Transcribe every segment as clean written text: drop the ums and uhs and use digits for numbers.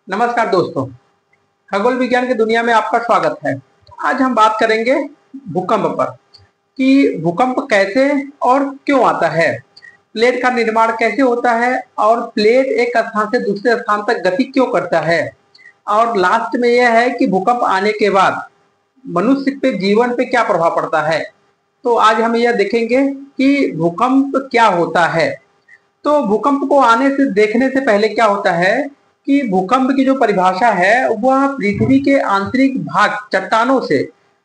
नमस्कार दोस्तों, खगोल विज्ञान की दुनिया में आपका स्वागत है। आज हम बात करेंगे भूकंप पर कि भूकंप कैसे और क्यों आता है, प्लेट का निर्माण कैसे होता है और प्लेट एक स्थान से दूसरे स्थान तक गति क्यों करता है, और लास्ट में यह है कि भूकंप आने के बाद मनुष्य पे जीवन पे क्या प्रभाव पड़ता है। तो आज हम यह देखेंगे कि भूकंप क्या होता है। तो भूकंप को आने से देखने से पहले क्या होता है कि भूकंप की जो परिभाषा है वह पृथ्वी के आंतरिक भाग चट्टानों से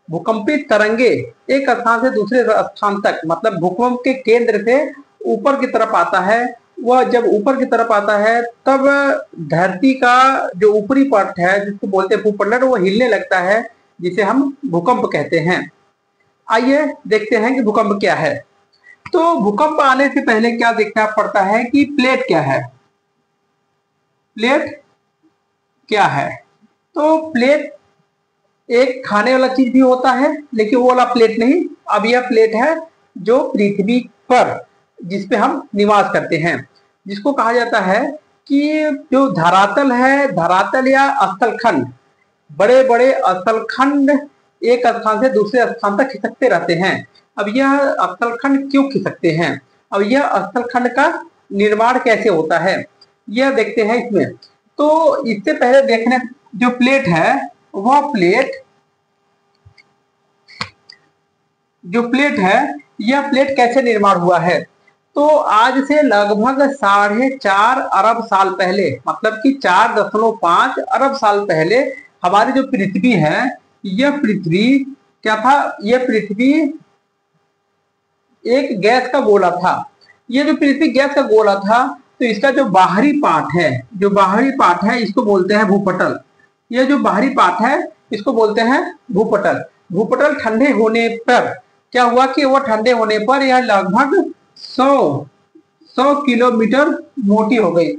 भूकंपित तरंगे एक स्थान से दूसरे स्थान तक, मतलब भूकंप के केंद्र से ऊपर की तरफ आता है। वह जब ऊपर की तरफ आता है तब धरती का जो ऊपरी पट है जिसको बोलते हैं भूपटल, वो हिलने लगता है, जिसे हम भूकंप कहते हैं। आइए देखते हैं कि भूकंप क्या है। तो भूकंप आने से पहले क्या देखना पड़ता है कि प्लेट क्या है। प्लेट क्या है? तो प्लेट एक खाने वाला चीज भी होता है, लेकिन वो वाला प्लेट नहीं। अब यह प्लेट है जो पृथ्वी पर जिसपे हम निवास करते हैं, जिसको कहा जाता है कि जो धरातल है, धरातल या स्थलखंड, बड़े बड़े स्थलखंड एक स्थान से दूसरे स्थान तक खिसकते रहते हैं। अब यह स्थलखंड क्यों खिसकते हैं, अब यह स्थलखंड का निर्माण कैसे होता है, यह देखते हैं इसमें। तो इससे पहले देखने जो प्लेट है, वह प्लेट है, यह प्लेट कैसे निर्माण हुआ है। तो आज से लगभग 4.5 अरब साल पहले, मतलब कि 4.5 अरब साल पहले हमारी जो पृथ्वी है, यह पृथ्वी क्या था, यह पृथ्वी एक गैस का गोला था। यह जो पृथ्वी गैस का गोला था, तो इसका जो बाहरी पार्ट है इसको बोलते हैं भूपटल। यह जो बाहरी पार्ट है इसको बोलते हैं भूपटल। भूपटल ठंडे होने पर क्या हुआ कि वह ठंडे होने पर यह लगभग 100 किलोमीटर मोटी हो गई।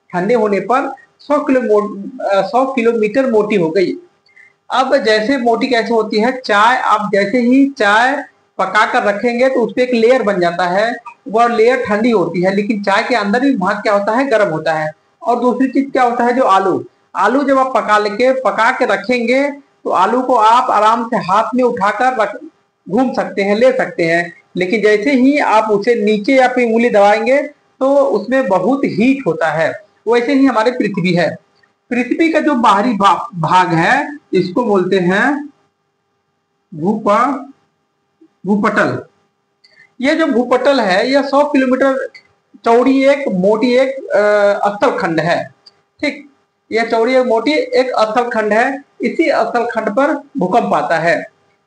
ठंडे होने पर 100 किलोमीटर मोटी हो गई। अब जैसे मोटी कैसे होती है, चाय, आप जैसे ही चाय पका कर रखेंगे तो उस पर एक लेयर बन जाता है। वह लेयर ठंडी होती है, लेकिन चाय के अंदर भी भाग क्या होता है, गर्म होता है। और दूसरी चीज क्या होता है, जो आलू जब आप पका के रखेंगे तो आलू को आप आराम से हाथ में उठाकर घूम सकते हैं, ले सकते हैं। लेकिन जैसे ही आप उसे नीचे या फिर उंगली दबाएंगे तो उसमें बहुत हीट होता है। वैसे ही हमारी पृथ्वी है। पृथ्वी का जो बाहरी भाग है इसको बोलते हैं भूपटल। यह जो भूपटल है यह 100 किलोमीटर चौड़ी एक मोटी एक स्थलखंड है। ठीक, यह चौड़ी एक मोटी एक स्थलखंड है। इसी स्थलखंड पर भूकंप आता है।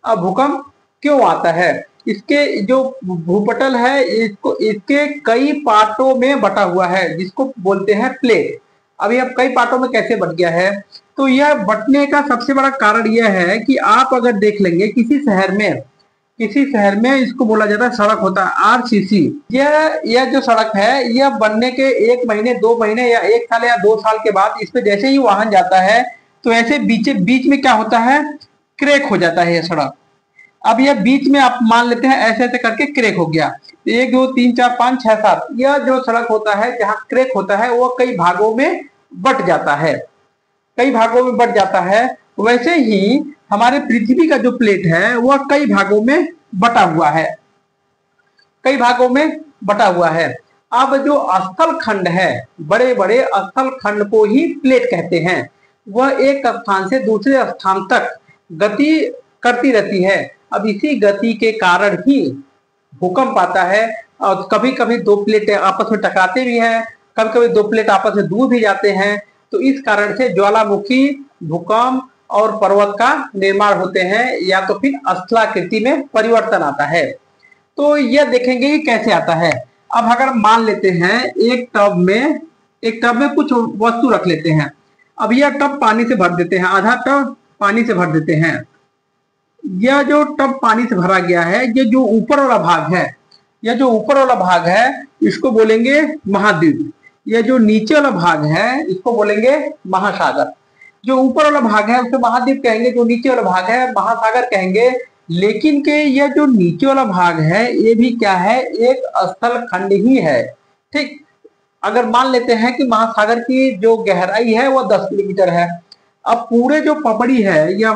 अब भूकंप क्यों आता है, इसके जो भूपटल है इसके कई पार्टों में बटा हुआ है, जिसको बोलते हैं प्लेट। अभी अब कई पार्टों में कैसे बट गया है, तो यह बटने का सबसे बड़ा कारण यह है कि आप अगर देख लेंगे किसी शहर में इसको बोला जाता है, सड़क होता है आरसीसी। यह जो सड़क है यह बनने के 1 महीने 2 महीने या 1 साल या 2 साल के बाद इस पे जैसे ही वाहन जाता है तो ऐसे बीच में क्या होता है, क्रैक हो जाता है यह सड़क। अब यह बीच में आप मान लेते हैं ऐसे ऐसे करके क्रैक हो गया। 1 2 3 4 5 6 7, यह जो सड़क होता है जहाँ क्रैक होता है वो कई भागों में बट जाता है। वैसे ही हमारे पृथ्वी का जो प्लेट है वह कई भागों में बटा हुआ है। अब जो स्थल खंड है, बड़े बड़े स्थल खंड को ही प्लेट कहते हैं। वह एक स्थान से दूसरे स्थान तक गति करती रहती है। अब इसी गति के कारण ही भूकंप आता है। और कभी कभी 2 प्लेट आपस में टकराते भी हैं, कभी कभी 2 प्लेट आपस में दूर भी जाते हैं। तो इस कारण से ज्वालामुखी, भूकंप और पर्वत का निर्माण होते हैं, या तो फिर स्थलाकृति में परिवर्तन आता है। तो यह देखेंगे कि कैसे आता है। अब अगर मान लेते हैं एक टब में कुछ वस्तु रख लेते हैं। अब यह टब पानी से भर देते हैं, आधा टब पानी से भर देते हैं। यह जो टब पानी से भरा गया है, ये जो ऊपर वाला भाग है इसको बोलेंगे महाद्वीप। यह जो नीचे वाला भाग है इसको बोलेंगे महासागर। जो ऊपर वाला भाग है उसे महाद्वीप कहेंगे, जो नीचे वाला भाग है महासागर कहेंगे। लेकिन के यह जो नीचे वाला भाग है ये भी क्या है, एक स्थल खंड ही है। ठीक, अगर मान लेते हैं कि महासागर की जो गहराई है वो 10 किलोमीटर है। अब पूरे जो पपड़ी है या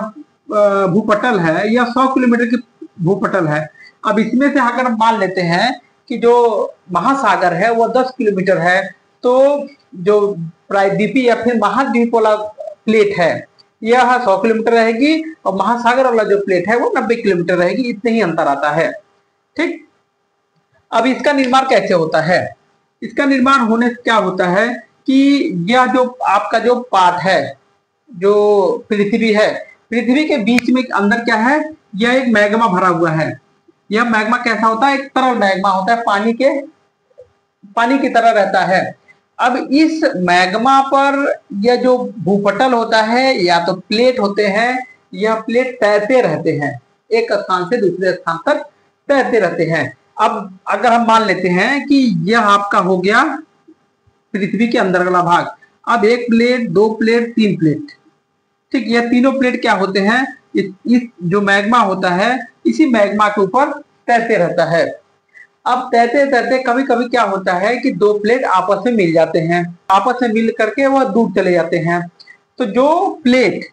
भूपटल है या 100 किलोमीटर की भूपटल है। अब इसमें से अगर मान लेते हैं कि जो महासागर है वो 10 किलोमीटर है, तो जो प्रायद्वीपीय या फिर महाद्वीप वाला प्लेट है यह 100 किलोमीटर रहेगी और महासागर वाला जो प्लेट है वो 90 किलोमीटर रहेगी। इतने ही अंतर आता है। ठीक, अब इसका निर्माण कैसे होता है? इसका निर्माण होने से क्या होता है कि यह जो आपका जो पार्ट है, जो पृथ्वी है, पृथ्वी के बीच में अंदर क्या है, यह एक मैग्मा भरा हुआ है। यह मैग्मा कैसा होता है? एक तरल मैग्मा होता है, पानी की तरह रहता है। अब इस मैग्मा पर यह जो भूपटल होता है या तो प्लेट होते हैं, यह प्लेट तैरते रहते हैं, एक स्थान से दूसरे स्थान तक तैरते रहते हैं। अब अगर हम मान लेते हैं कि यह आपका हो गया पृथ्वी के अंदर वाला भाग। अब एक प्लेट, दो प्लेट, तीन प्लेट। ठीक, यह तीनों प्लेट क्या होते हैं? इस जो मैग्मा होता है इसी मैग्मा के ऊपर तैरते रहता है। अब तैरते तैरते कभी कभी क्या होता है कि दो प्लेट आपस में मिल जाते हैं, आपस में मिल करके वह दूर चले जाते हैं। तो जो प्लेट,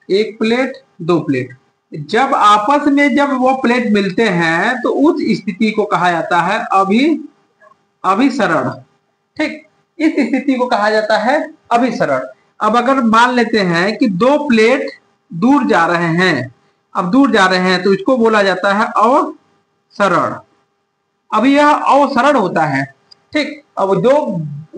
एक प्लेट, दो प्लेट, जब आपस में जब वो प्लेट मिलते हैं तो उस स्थिति को कहा जाता है अभिसरण। ठीक, इस स्थिति को कहा जाता है अभिसरण। अब अगर मान लेते हैं कि दो प्लेट दूर जा रहे हैं, अब दूर जा रहे हैं तो इसको बोला जाता है अवसरण। अब यह अवसरण होता है। ठीक, अब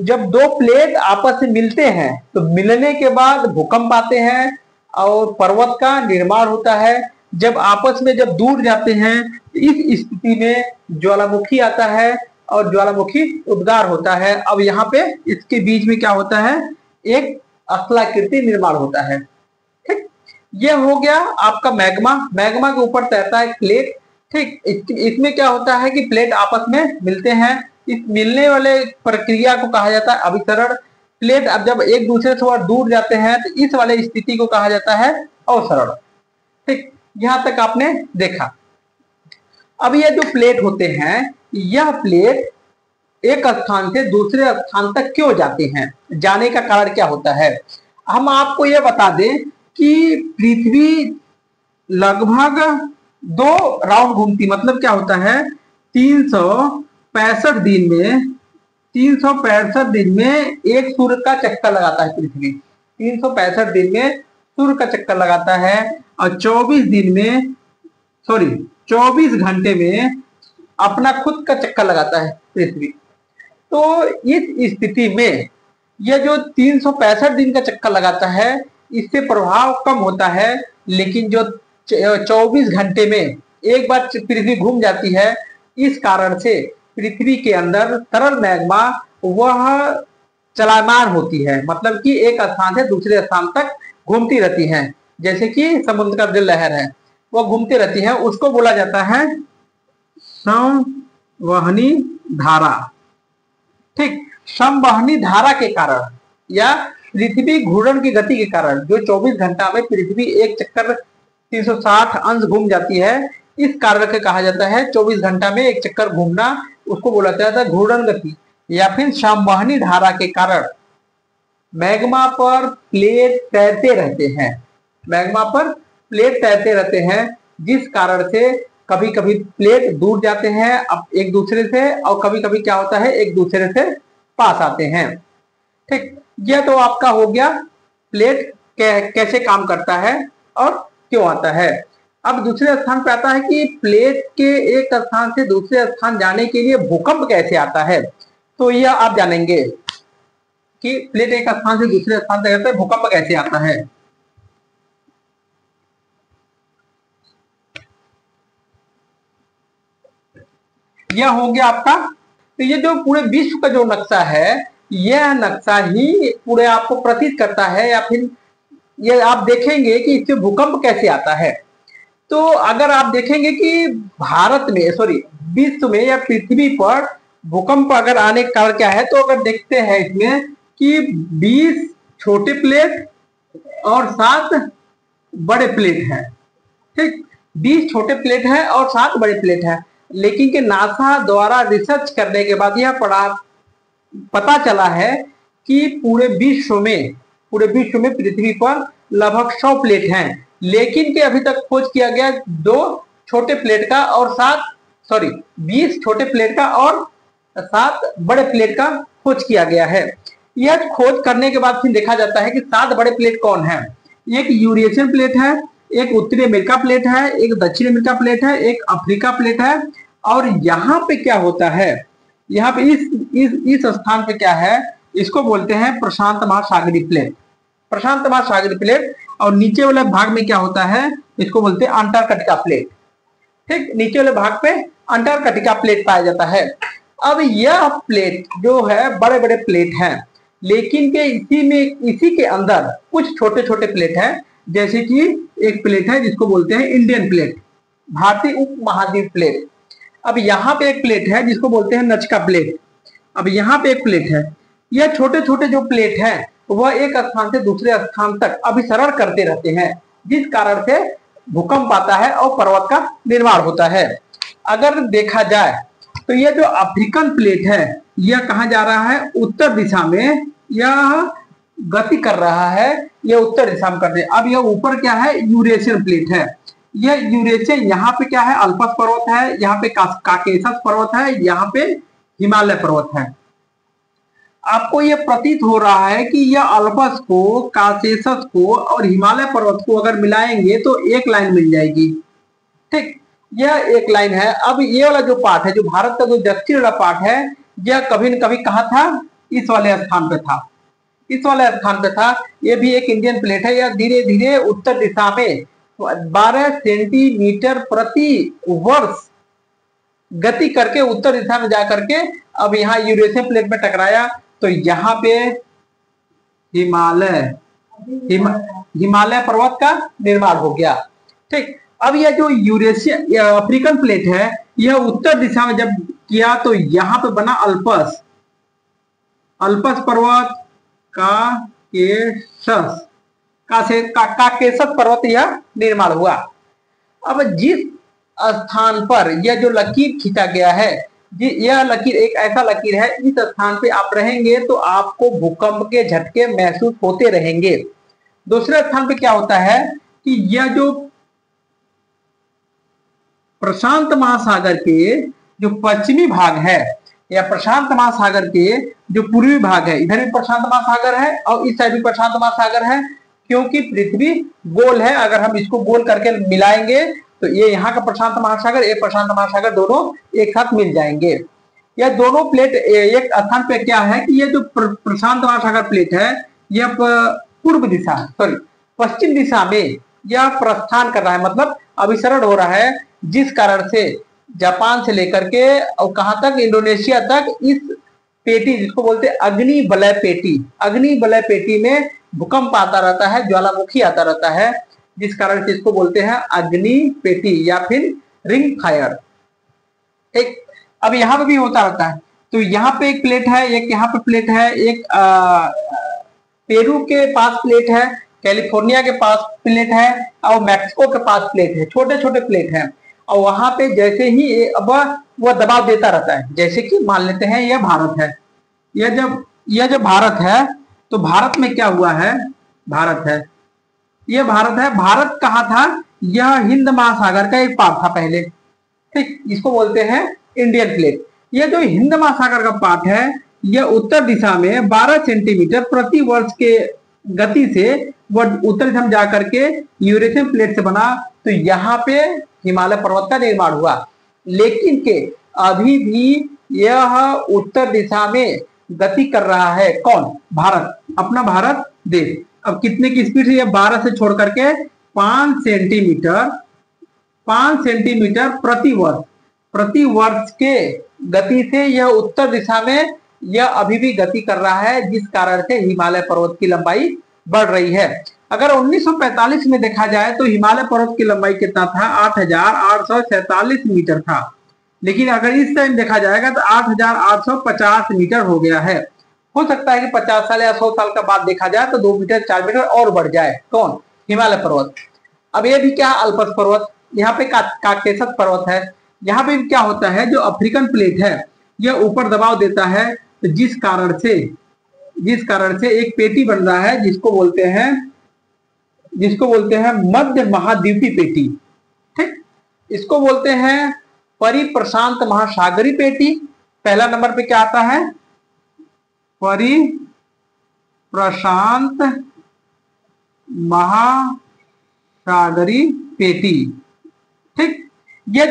जब दो प्लेट आपस में मिलते हैं तो मिलने के बाद भूकंप आते हैं और पर्वत का निर्माण होता है। जब आपस में जब दूर जाते हैं इस स्थिति में ज्वालामुखी आता है और ज्वालामुखी उद्गार होता है। अब यहाँ पे इसके बीच में क्या होता है? एक स्थलाकृति निर्माण होता है। ठीक, यह हो गया आपका मैग्मा। मैग्मा के ऊपर तैरता है प्लेट। ठीक, इसमें क्या होता है कि प्लेट आपस में मिलते हैं। इस मिलने वाले प्रक्रिया को कहा जाता है अभिसरण। प्लेट अब जब एक दूसरे से थोड़ा दूर जाते हैं तो इस वाले स्थिति को कहा जाता है अवसरण। ठीक, यहां तक आपने देखा। अब ये जो प्लेट होते हैं, यह प्लेट एक स्थान से दूसरे स्थान तक क्यों जाते हैं, जाने का कारण क्या होता है? हम आपको यह बता दें कि पृथ्वी लगभग 2 राउंड घूमती, मतलब क्या होता है 365 दिन में 365 दिन में एक सूर्य का चक्कर लगाता है पृथ्वी। 365 दिन में सूर्य का चक्कर लगाता है और 24 घंटे में अपना खुद का चक्कर लगाता है पृथ्वी। तो इस स्थिति में यह जो 365 दिन का चक्कर लगाता है इससे प्रभाव कम होता है, लेकिन जो 24 घंटे में एक बार पृथ्वी घूम जाती है, इस कारण से पृथ्वी के अंदर तरल मैग्मा वह चलायमान होती है, मतलब कि एक स्थान से दूसरे स्थान तक घूमती रहती है। जैसे कि समुद्र का जो लहर है वह घूमती रहती है, उसको बोला जाता है संवहनी धारा। ठीक, संवहनी धारा के कारण या पृथ्वी घूर्णन की गति के कारण जो 24 घंटा में पृथ्वी एक चक्कर 360 अंश घूम जाती है, इस कारण के कहा जाता है 24 घंटा में एक चक्कर घूमना, उसको बोला जाता है घूर्णन गति। या फिर संवहनी धारा के कारण मैग्मा पर प्लेट तैरते रहते हैं, मैग्मा पर प्लेट तैरते रहते हैं, जिस कारण से कभी कभी प्लेट दूर जाते हैं अब एक दूसरे से, और कभी कभी क्या होता है एक दूसरे से पास आते हैं। ठीक, यह तो आपका हो गया प्लेट कैसे काम करता है और क्यों आता है। अब दूसरे स्थान पर आता है कि प्लेट के एक स्थान से दूसरे स्थान जाने के लिए भूकंप कैसे आता है। तो यह आप जानेंगे कि प्लेट एक स्थान से दूसरे स्थान तक जाता है, भूकंप कैसे आता है। यह हो गया आपका। तो ये जो पूरे विश्व का जो नक्शा है, यह नक्शा ही पूरे आपको प्रतीत करता है, या फिर ये आप देखेंगे कि इससे भूकंप कैसे आता है। तो अगर आप देखेंगे कि भारत में विश्व में या पृथ्वी पर भूकंप अगर आने का कारण क्या है, तो अगर देखते हैं इसमें कि 20 छोटे प्लेट और 7 बड़े प्लेट हैं। ठीक, 20 छोटे प्लेट हैं और 7 बड़े प्लेट हैं। लेकिन कि नासा द्वारा रिसर्च करने के बाद यह पता चला है कि पूरे विश्व में पृथ्वी पर लगभग 100 प्लेट हैं, लेकिन कि अभी तक खोज किया गया 20 छोटे प्लेट का और 7 बड़े प्लेट का खोज किया गया है। यह खोज करने के बाद फिर देखा जाता है कि 7 बड़े प्लेट कौन है। एक यूरेशियन प्लेट है, एक उत्तरी अमेरिका प्लेट है, एक दक्षिण अमेरिका प्लेट है, एक अफ्रीका प्लेट है। और यहाँ पे क्या होता है, यहाँ पे इस स्थान पे क्या है, इसको बोलते हैं प्रशांत महासागरीय प्लेट। प्रशांत महासागरीय प्लेट। और नीचे वाले भाग में क्या होता है, इसको बोलते हैं अंटार्कटिका प्लेट। ठीक, नीचे वाले भाग पे अंटार्कटिका प्लेट पाया जाता है। अब यह प्लेट जो है बड़े बड़े प्लेट हैं, लेकिन के इसी के अंदर कुछ छोटे छोटे प्लेट हैं। जैसे कि एक प्लेट है जिसको बोलते हैं इंडियन प्लेट, भारतीय उप महाद्वीप प्लेट। अब यहाँ पे एक प्लेट है जिसको बोलते हैं नजका प्लेट। अब यहाँ पे एक प्लेट है। यह छोटे छोटे जो प्लेट हैं वह एक स्थान से दूसरे स्थान तक अभिसरण करते रहते हैं, जिस कारण से भूकंप आता है और पर्वत का निर्माण होता है। अगर देखा जाए तो यह जो अफ्रीकन प्लेट है यह कहाँ जा रहा है, उत्तर दिशा में यह गति कर रहा है, यह उत्तर दिशा में करते हैं। अब यह ऊपर क्या है, यूरेशियन प्लेट है। यह यूरेशियन, यहाँ पे क्या है, अल्पस पर्वत है, यहाँ पे काकेशस पर्वत है, यहाँ पे हिमालय पर्वत है। आपको यह प्रतीत हो रहा है कि यह अल्पस को, काकेशस को और हिमालय पर्वत को अगर मिलाएंगे तो एक लाइन मिल जाएगी। ठीक, यह एक लाइन है। अब ये वाला जो पार्ट है, जो भारत का जो दक्षिण वाला पार्ट है, यह कभी न कभी कहाँ था, इस वाले स्थान पे था, इस वाले स्थान पे था। यह भी एक इंडियन प्लेट है। यह धीरे धीरे उत्तर दिशा में 12 सेंटीमीटर प्रति वर्ष गति करके उत्तर दिशा में जाकर के अब यहाँ यूरेशियन प्लेट में टकराया, तो यहाँ पे हिमालय पर्वत का निर्माण हो गया। ठीक, अब यह जो यूरेशियन अफ्रीकन प्लेट है, यह उत्तर दिशा में जब किया तो यहाँ पे बना अल्पस पर्वत, काकेशस पर्वत, यह निर्माण हुआ। अब जिस स्थान पर यह जो लकीर खींचा गया है, यह लकीर एक ऐसा लकीर है, इस स्थान पे आप रहेंगे तो आपको भूकंप के झटके महसूस होते रहेंगे। दूसरे स्थान पे क्या होता है कि यह जो प्रशांत महासागर के जो पश्चिमी भाग है, या प्रशांत महासागर के जो पूर्वी भाग है, इधर भी प्रशांत महासागर है और इस साइड भी प्रशांत महासागर है। क्योंकि पृथ्वी गोल है, अगर हम इसको गोल करके मिलाएंगे तो ये यहाँ का प्रशांत महासागर, ये प्रशांत महासागर, दोनों एक साथ मिल जाएंगे। यह दोनों प्लेट एक स्थान पे क्या है कि ये जो प्रशांत महासागर प्लेट है, यह पश्चिम दिशा में यह प्रस्थान कर रहा है, मतलब अभिसरण हो रहा है, जिस कारण से जापान से लेकर के और कहां तक, इंडोनेशिया तक, इस पेटी जिसको बोलते हैं अग्नि वलय पेटी में भूकंप आता रहता है, ज्वालामुखी आता रहता है, जिस कारण से इसको बोलते हैं अग्नि पेटी या फिर रिंग फायर। एक अब यहाँ पे भी होता रहता है। तो यहाँ पे एक प्लेट है, एक यहाँ पे प्लेट है, एक पेरू के पास प्लेट है, कैलिफोर्निया के पास प्लेट है और मैक्सिको के पास प्लेट है। छोटे छोटे प्लेट हैं और वहां पे जैसे ही अब वह दबाव देता रहता है। जैसे कि मान लेते हैं यह भारत है, यह जब भारत है तो भारत में क्या हुआ है, यह भारत है। भारत कहाँ था, यह हिंद महासागर का एक पार्ट था पहले। ठीक, इसको बोलते हैं इंडियन प्लेट। यह जो हिंद महासागर का पार्ट है, यह उत्तर दिशा में 12 सेंटीमीटर प्रति वर्ष के गति से वह उत्तर दिशा में जाकर के यूरेशियन प्लेट से बना, तो यहाँ पे हिमालय पर्वत का निर्माण हुआ। लेकिन के अभी भी यह उत्तर दिशा में गति कर रहा है, कौन, भारत, अपना भारत देश। अब कितने की स्पीड से, यह 12 से छोड़ करके 5 सेंटीमीटर प्रति वर्ष के गति से यह उत्तर दिशा में यह अभी भी गति कर रहा है, जिस कारण से हिमालय पर्वत की लंबाई बढ़ रही है। अगर 1945 में देखा जाए तो हिमालय पर्वत की लंबाई कितना था, 8,847 मीटर था। लेकिन अगर इस टाइम देखा जाएगा तो 8,850 मीटर हो गया है। हो सकता है कि 50 साल या 100 साल का बाद देखा जाए तो 2 मीटर 4 मीटर और बढ़ जाए। कौन, हिमालय पर्वत। अब ये भी क्या, अल्पस पर्वत। यहाँ पे काकेशस पर्वत है। यहाँ पे क्या होता है, जो अफ्रीकन प्लेट है यह ऊपर दबाव देता है, तो जिस कारण से एक पेटी बन रहा है जिसको बोलते हैं मध्य महाद्वीपीय पेटी। ठीक, इसको बोलते हैं परिप्रशांत महासागरीय पेटी। पहला नंबर पे क्या आता है, परिप्रशांत महासागरीय पेटी। ठीक, ये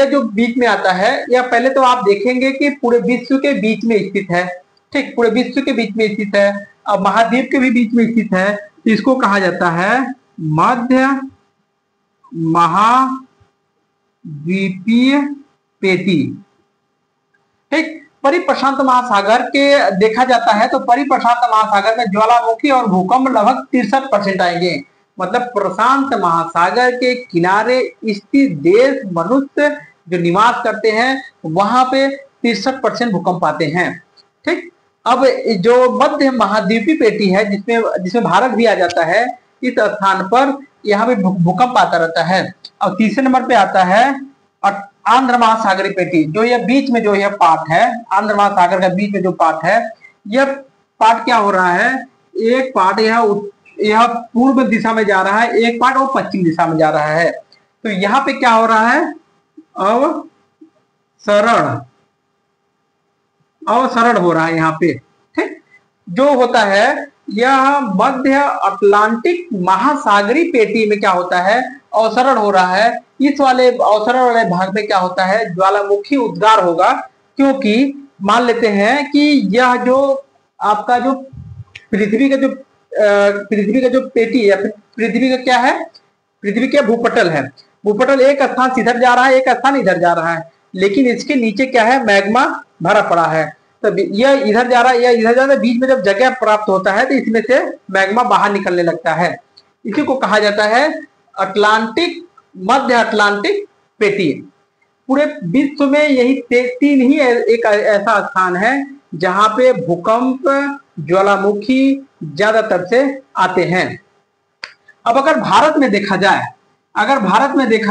जो बीच में आता है, यह पहले तो आप देखेंगे कि पूरे विश्व के बीच में स्थित है। ठीक, पूरे विश्व के बीच में स्थित है, अब महाद्वीप के भी बीच में स्थित है, तो इसको कहा जाता है मध्य महाद्वीपीय पेटी। ठीक, परिप्रशांत महासागर के देखा जाता है तो परिप्रशांत महासागर में ज्वालामुखी और भूकंप लगभग 63% आएंगे। मतलब प्रशांत महासागर के किनारे स्थित देश, मनुष्य जो निवास करते हैं वहां पे 63% भूकंप आते हैं। ठीक, अब जो मध्य महाद्वीपीय पेटी है जिसमें भारत भी आ जाता है, इस स्थान पर यहाँ पे भूकंप आता रहता है। अब तीसरे नंबर पे आता है आंध्र महासागरीय पेटी, जो यह बीच में जो यह पार्ट है, आंध्र महासागर का बीच में जो पार्ट है, यह पार्ट क्या हो रहा है, एक पार्ट यह पूर्व दिशा में जा रहा है, एक पार्ट और पश्चिम दिशा में जा रहा है। तो यहाँ पे क्या हो रहा है, अवसरण हो रहा है यहाँ पे। ठीक, जो होता है यह मध्य अटलांटिक महासागरीय पेटी में क्या होता है, अवसरण हो रहा है। इस वाले अवसरण वाले भाग में क्या होता है, ज्वालामुखी उद्गार होगा, क्योंकि मान लेते हैं कि यह जो आपका जो पृथ्वी का जो पेटी है, पृथ्वी का क्या है, पृथ्वी का भूपटल है। भूपटल एक स्थान इधर जा रहा है, एक स्थान इधर जा रहा है, लेकिन इसके नीचे क्या है, मैग्मा भरा पड़ा है। तो यह इधर जा रहा है, यह इधर जा रहा है, बीच में जब जगह प्राप्त होता है तो इसमें से मैग्मा बाहर निकलने लगता है। इसी को कहा जाता है मध्य अटलांटिक पेटी। पूरे विश्व में यही 3 ही एक ऐसा स्थान है जहां पे भूकंप, ज्वालामुखी ज्यादातर से आते हैं। अब अगर भारत में देखा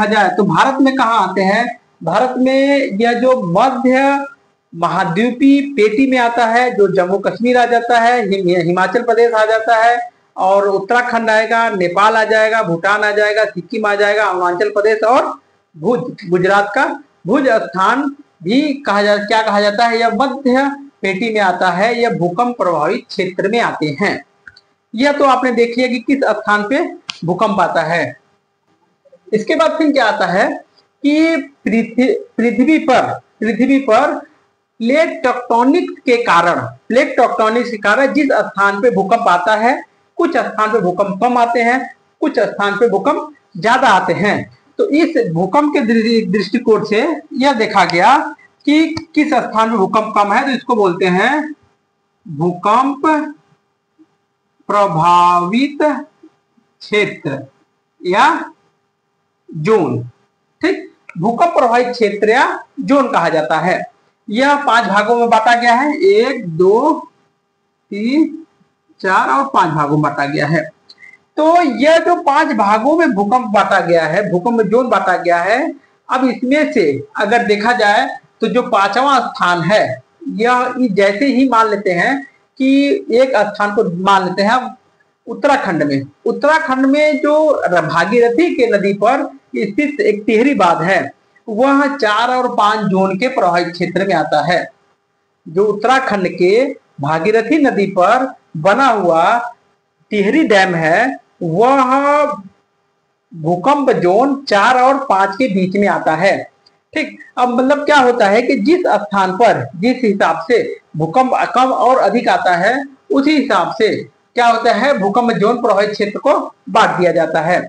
जाए तो भारत में कहाँ आते हैं, भारत में यह जो मध्य महाद्वीपीय पेटी में आता है, जो जम्मू कश्मीर आ जाता है, हिमाचल प्रदेश आ जाता है, और उत्तराखंड आएगा, नेपाल आ जाएगा, भूटान आ जाएगा, सिक्किम आ जाएगा, अरुणाचल प्रदेश और गुजरात का भुज स्थान भी क्या कहा जाता है, यह मध्य पेटी में आता है। यह भूकंप प्रभावित क्षेत्र में आते हैं। यह तो आपने देख लिया कि किस स्थान पे भूकंप आता है। इसके बाद फिर क्या आता है कि पृथ्वी पर प्लेट टेक्टोनिक्स के कारण जिस स्थान पे भूकंप आता है, कुछ स्थान पे भूकंप कम आते हैं, कुछ स्थान पे भूकंप ज्यादा आते हैं। तो इस भूकंप के दृष्टिकोण से यह देखा गया कि किस स्थान में भूकंप कम है, तो इसको बोलते हैं भूकंप प्रभावित क्षेत्र या जोन। ठीक, भूकंप प्रभावित क्षेत्र या जोन कहा जाता है। यह 5 भागों में बांटा गया है, 1, 2, 3, 4 और 5 भागों में बांटा गया है। तो यह जो 5 भागों में भूकंप बांटा गया है, भूकंप जोन बांटा गया है, अब इसमें से अगर देखा जाए तो जो 5वां स्थान है, यह जैसे ही मान लेते हैं कि एक स्थान को मान लेते हैं उत्तराखंड में जो भागीरथी के नदी पर स्थित एक टिहरी बांध है, वह 4 और 5 जोन के प्रभावित क्षेत्र में आता है। जो उत्तराखंड के भागीरथी नदी पर बना हुआ टिहरी डैम है, वह भूकंप जोन 4 और 5 के बीच में आता है। ठीक, अब मतलब क्या होता है कि जिस स्थान पर जिस हिसाब से भूकंप कम और अधिक आता है, उसी हिसाब से क्या होता है, भूकंप जोन प्रभावित क्षेत्र को बांट दिया जाता है।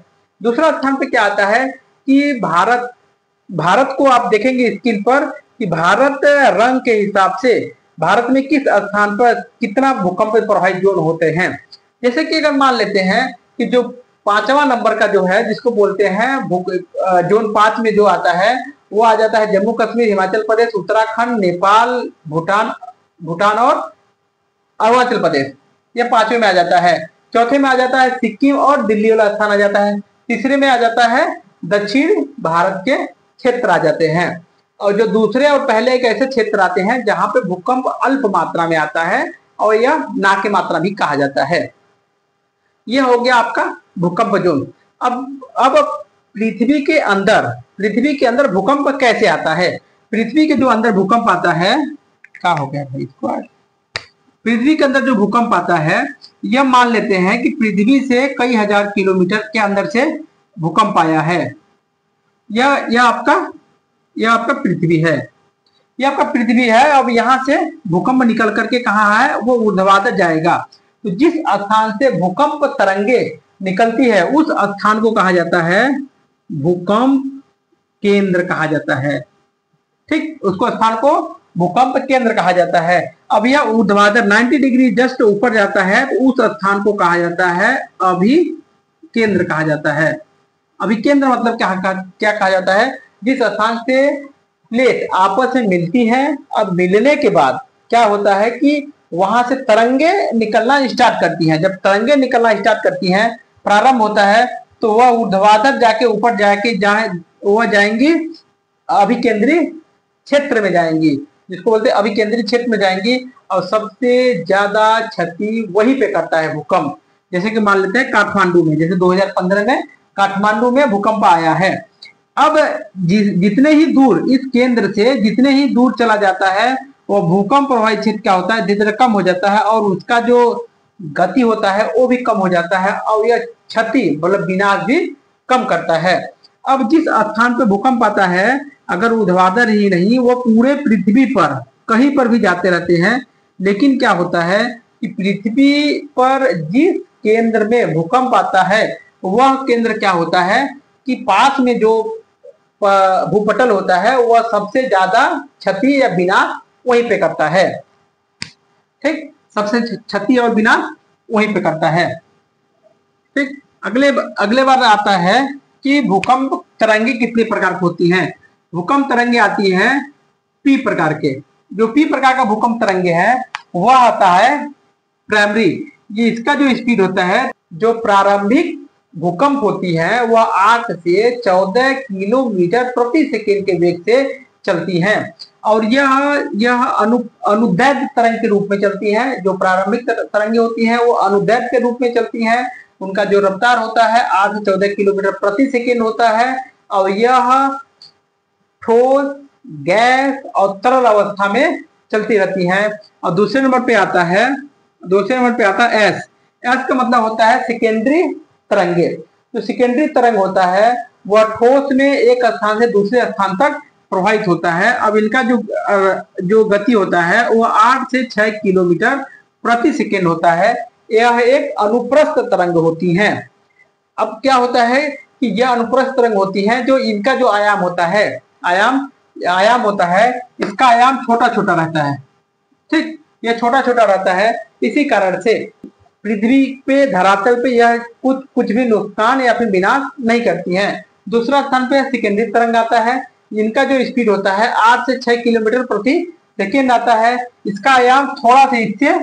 दूसरा स्थान पे क्या आता है कि भारत को आप देखेंगे स्क्रीन पर कि भारत रंग के हिसाब से भारत में किस स्थान पर कितना भूकंप प्रभावित जोन होते हैं। जैसे कि अगर मान लेते हैं कि जो 5वां नंबर का जो है, जिसको बोलते हैं जोन 5 में जो आता है, वो आ जाता है जम्मू कश्मीर, हिमाचल प्रदेश, उत्तराखंड, नेपाल, भूटान और अरुणाचल प्रदेश। यह 5वें में आ जाता है। चौथे में आ जाता है सिक्किम और दिल्ली वाला स्थान आ जाता है। तीसरे में आ जाता है दक्षिण भारत के क्षेत्र आ जाते हैं। और जो दूसरे और पहले एक ऐसे क्षेत्र आते हैं जहां पे भूकंप अल्प मात्रा में आता है और यह ना के मात्रा भी कहा जाता है। यह हो गया आपका भूकंप जोन। अब पृथ्वी के अंदर भूकंप कैसे आता है? पृथ्वी के जो अंदर भूकंप आता है, क्या हो गया भाई इसको, पृथ्वी के अंदर जो भूकंप आता है, यह मान लेते हैं कि पृथ्वी से कई हजार किलोमीटर के अंदर से भूकंप आया है। यह आपका पृथ्वी है, यह आपका पृथ्वी है। अब यहां से भूकंप निकल करके कहाँ है, वो ऊर्ध्वाधर जाएगा। तो जिस स्थान से भूकंप तरंगे निकलती है उस स्थान को कहा जाता है भूकंप केंद्र कहा जाता है। ठीक, उसको स्थान को भूकंप केंद्र कहा जाता है। अब यह ऊर्ध्वाधर 90 डिग्री जस्ट ऊपर जाता है तो उस स्थान को कहा जाता है अभिकेंद्र कहा जाता है। अभिकेंद्र मतलब क्या कहा जाता है? जिस स्थान से प्लेट आपस में मिलती है, अब मिलने के बाद क्या होता है कि वहां से तरंगे निकलना स्टार्ट करती हैं। जब तरंगे निकलना स्टार्ट करती हैं, प्रारंभ होता है, तो वह ऊर्ध्वाधर जाके ऊपर वह जाएंगी अभिकेंद्रीय क्षेत्र में जाएंगी, जिसको बोलते हैं अभिकेंद्रीय क्षेत्र में जाएंगी। और सबसे ज्यादा क्षति वहीं पे करता है भूकंप। जैसे कि मान लेते हैं काठमांडू में, जैसे 2015 में काठमांडू में भूकंप आया है। अब जितने ही दूर इस केंद्र से जितने ही दूर चला जाता है, वो भूकंप प्रभावित क्षेत्र क्या होता है, धीरे धीरे कम हो जाता है और उसका जो गति होता है वो भी कम हो जाता है और यह क्षति मतलब विनाश भी कम करता है। अब जिस स्थान पर भूकंप आता है, अगर ऊर्ध्वाधर ही नहीं, वो पूरे पृथ्वी पर कहीं पर भी जाते रहते हैं। लेकिन क्या होता है कि पृथ्वी पर जिस केंद्र में भूकंप आता है, वह केंद्र क्या होता है कि पास में जो भूपटल होता है वह सबसे ज्यादा क्षति या विनाश वहीं पे करता है। ठीक, सबसे क्षति और विनाश वहीं पे करता है। ठीक, अगले बार आता है कि भूकंप तरंगे कितने प्रकार की होती हैं। भूकंप तरंगे आती हैं पी प्रकार के। जो पी प्रकार का भूकंप तरंगे है वह आता है प्राइमरी। ये इसका जो स्पीड होता है, जो प्रारंभिक भूकंप होती है, वह 8 से 14 किलोमीटर प्रति सेकेंड के वेग से चलती हैं। और यह अनुदैर्घ्य तरंग के रूप में चलती हैं। जो प्रारंभिक तरंगे होती हैं वो अनुदैर्घ्य के रूप में चलती हैं। उनका जो रफ्तार होता है 8 से 14 किलोमीटर प्रति सेकेंड होता है। और यह ठोस, गैस और तरल अवस्था में चलती रहती हैं। और दूसरे नंबर पे आता है एस। एस का मतलब होता है सेकेंडरी तरंगे। जो सेकेंडरी तरंग होता है वह ठोस में एक स्थान से दूसरे स्थान तक प्रवाहित होता है। अब इनका जो गति होता है वह 8 से 6 किलोमीटर प्रति सेकेंड होता है। यह एक अनुप्रस्थ तरंग होती हैं। अब क्या होता है कि यह अनुप्रस्थ तरंग होती है, जो इनका जो आयाम होता है, आयाम होता है, इसका आयाम छोटा छोटा रहता है। ठीक, यह छोटा छोटा रहता है। इसी कारण से पृथ्वी पे, धरातल पे यह कुछ भी नुकसान या फिर विनाश नहीं करती हैं। दूसरा स्थान पे सेकेंडरी तरंग आता है। इनका जो स्पीड होता है 8 से 6 किलोमीटर प्रति सेकेंड आता है। इसका आयाम थोड़ा सा इससे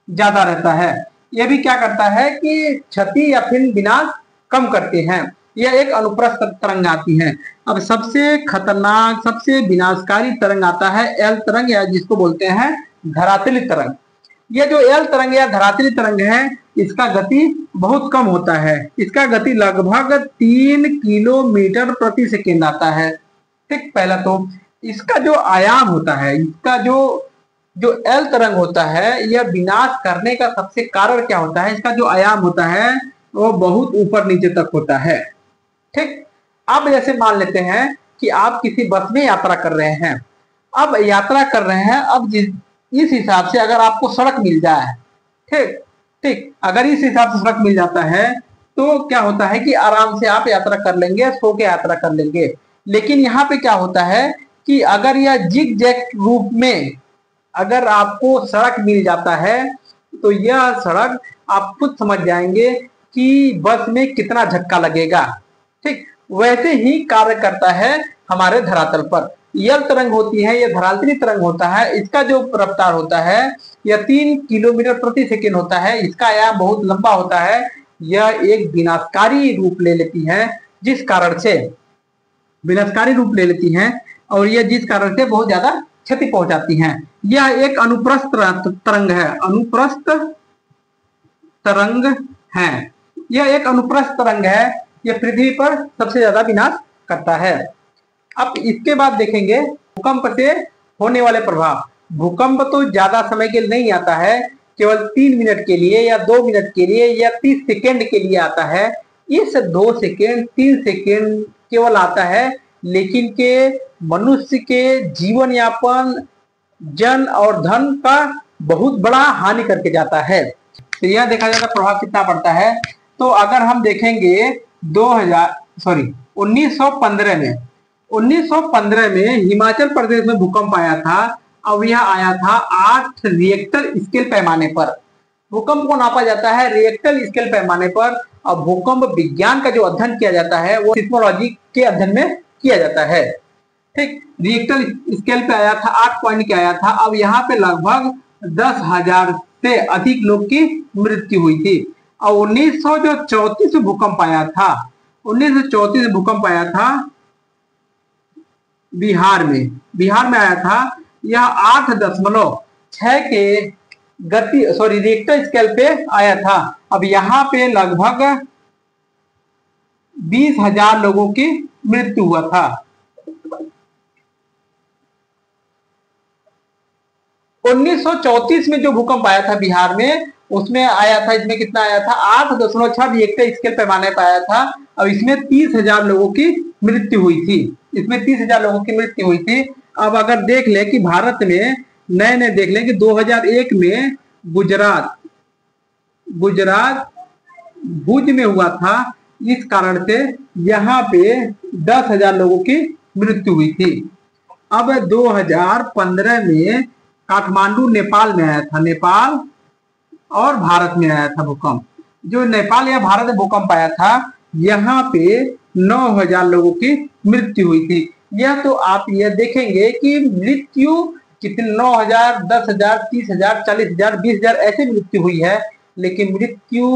ज्यादा रहता है। यह भी क्या करता है कि क्षति या फिर विनाश कम करते हैं। यह एक अनुप्रस्थ तरंग आती है। अब सबसे खतरनाक, सबसे विनाशकारी तरंग आता है एल तरंग, या जिसको बोलते हैं धरातली तरंग। यह जो एल तरंग या धरातली तरंग है, इसका गति बहुत कम होता है। इसका गति लगभग 3 किलोमीटर प्रति सेकेंड आता है। ठीक, पहला तो इसका जो आयाम होता है, इसका जो एल तरंग होता है, यह विनाश करने का सबसे कारण क्या होता है, इसका जो आयाम होता है वो बहुत ऊपर नीचे तक होता है। ठीक, अब जैसे मान लेते हैं कि आप किसी बस में यात्रा कर रहे हैं। अब यात्रा कर रहे हैं, अब इस हिसाब से अगर आपको सड़क मिल जाए, ठीक, अगर इस हिसाब से सड़क मिल जाता है तो क्या होता है कि आराम से आप यात्रा कर लेंगे, सो के यात्रा कर लेंगे। लेकिन यहाँ पे क्या होता है कि अगर यह जिग जैग रूप में अगर आपको सड़क मिल जाता है तो यह सड़क आप खुद समझ जाएंगे कि बस में कितना झटका लगेगा। ठीक, वैसे ही कार्य करता है हमारे धरातल पर। एल तरंग होती है, यह धरातली तरंग होता है। इसका जो रफ्तार होता है यह 3 किलोमीटर प्रति सेकेंड होता है। इसका आयाम बहुत लंबा होता है। यह एक विनाशकारी रूप ले लेती है, जिस कारण से विनाशकारी रूप ले लेती हैं और ये जिस कारण से बहुत ज्यादा क्षति पहुंचाती हैं। यह एक अनुप्रस्थ तरंग है, अनुप्रस्थ तरंग है। यह एक अनुप्रस्थ तरंग है। यह पृथ्वी पर सबसे ज्यादा विनाश करता है। अब इसके बाद देखेंगे भूकंप से होने वाले प्रभाव। भूकंप तो ज्यादा समय के लिए नहीं आता है, केवल 3 मिनट के लिए या 2 मिनट के लिए या 30 सेकेंड के लिए आता है। इस 2 सेकेंड 3 सेकेंड केवल आता है, लेकिन के मनुष्य के जीवन यापन, जन और धन का बहुत बड़ा हानि करके जाता है। तो यह देखा जाता प्रभाव कितना पड़ता है। तो अगर हम देखेंगे 1915 में हिमाचल प्रदेश में भूकंप आया था। अब यह आया था 8 रिएक्टर स्केल पैमाने पर। भूकंप को नापा जाता है रिएक्टर स्केल पैमाने पर। और भूकंप विज्ञान का जो अध्ययन किया जाता है वो सिस्मोलॉजी के अध्ययन में किया जाता है। ठीक, रिएक्टर स्केल पे आया था, 8 पॉइंट के आया था। अब यहाँ पे लगभग 10,000 से अधिक लोग की मृत्यु हुई थी। और 1934 में भूकंप आया था, 1934 में भूकंप आया था बिहार में आया था। यह 8.6 के रिएक्टर स्केल पे आया था। अब यहाँ पे लगभग 20,000 लोगों की मृत्यु हुआ था। 1934 में जो भूकंप आया था बिहार में, उसमें आया था, इसमें कितना आया था 8.6 रिएक्टर स्केल पैमाने पर आया था। अब इसमें 30,000 लोगों की मृत्यु हुई थी। इसमें 30,000 लोगों की मृत्यु हुई थी। अब अगर देख ले कि भारत में नए देख लें कि 2001 में गुजरात भुज में हुआ था। इस कारण से यहाँ पे 10,000 लोगों की मृत्यु हुई थी। अब 2015 में काठमांडू नेपाल में आया था, नेपाल और भारत में आया था भूकंप। जो नेपाल या भारत में भूकंप आया था, यहाँ पे 9,000 लोगों की मृत्यु हुई थी। यह तो आप यह देखेंगे कि मृत्यु कितने 9,000, 10,000, 30,000, 40,000, 20,000 ऐसे मृत्यु हुई है। लेकिन मृत्यु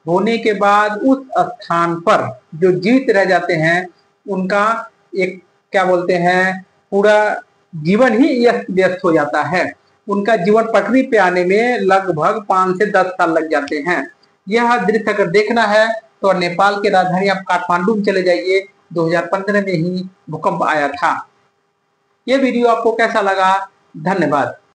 होने के बाद उस स्थान पर जो जीवित रह जाते हैं उनका एक क्या बोलते हैं पूरा जीवन ही व्यस्त हो जाता है। उनका जीवन पटरी पे आने में लगभग 5 से 10 साल लग जाते हैं। यह दृश्य अगर देखना है तो नेपाल के राजधानी आप काठमांडू में चले जाइए। 2015 में ही भूकंप आया था। यह वीडियो आपको कैसा लगा? धन्यवाद।